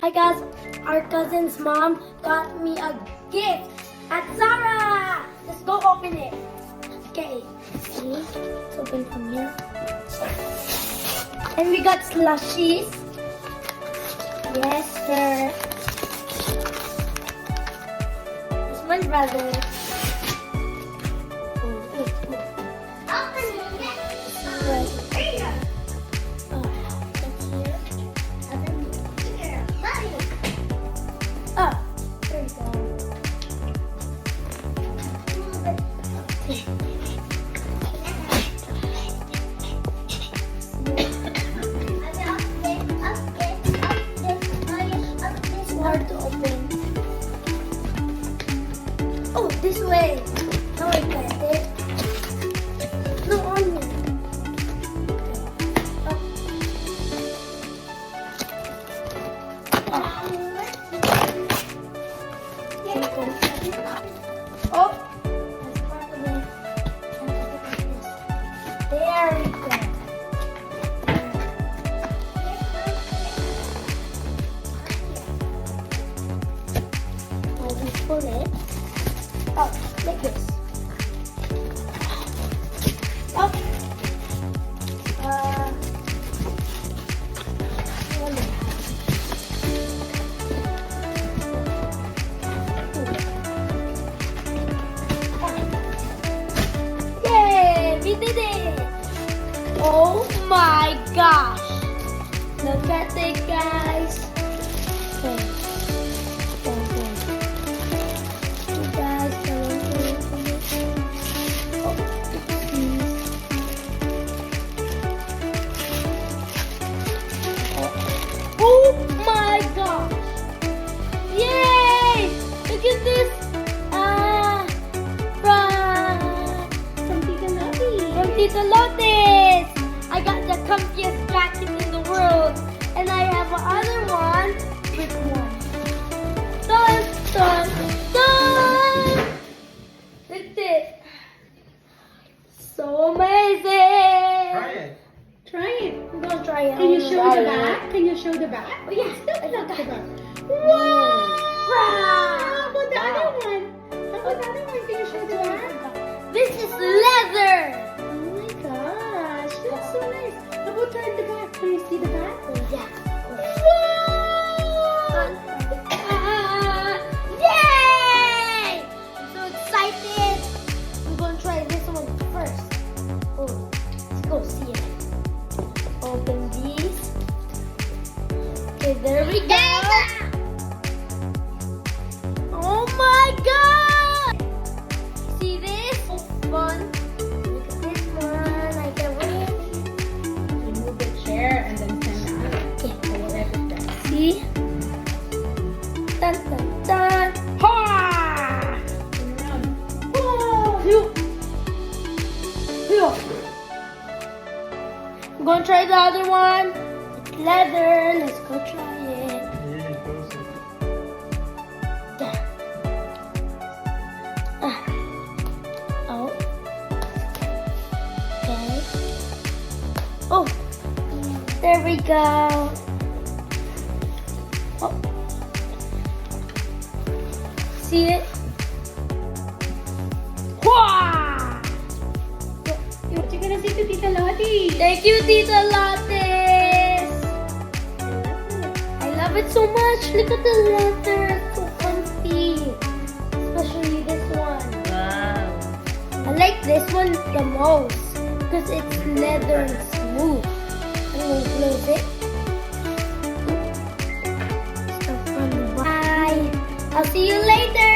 Hi guys, our cousin's mom got me a gift at Zara. Let's go open it. Okay, see, let's open from here. And we got slushies. Yes, sir. This one's rather. Hard to open. Oh, this way. No, I got it. No, on me. Oh. There we go. Pull it. Oh, like this. Oh. Yay! We did it! Oh my gosh! Look at it, guys. Okay. Oh my gosh! Yay! Look at this! From Tita Lotus! I got the comfiest jacket in the world, and I have another one with one. Dun dun dun! Look at it! So amazing! Try it. Try it. I'm gonna try it. Can you show Try the it. back? Can you show the back? Oh yes, I I got the that. back. Wow! How about the other one? How about the other one? Can you show the back? This is leather. Oh my gosh, that's so nice. How about turn the back? Can you see the back? Yeah. Wow! Yay! I'm so excited. I'm gonna try this one first. Oh, let's go see it. Open these. Okay, there we go. Oh my god! See this? Oh, fun. Look at this one. I can wait. Remove the chair and then stand up. Okay. Or whatever that. See? Dun dun dun. Ha! Turn around. Phew. Phew. I'm gonna try the other one. It's leather. Let's go try it. Yeah. Oh. Okay. Oh. There we go. Oh. See it? Wah! What you gonna say to Tita Lottie? Thank you, Tita Lotus. I love it so much. Look at the leather. It's so comfy. Especially this one. Wow. I like this one the most because it's leather and smooth. I'm going to close it. Stuff from the bye. I'll see you later.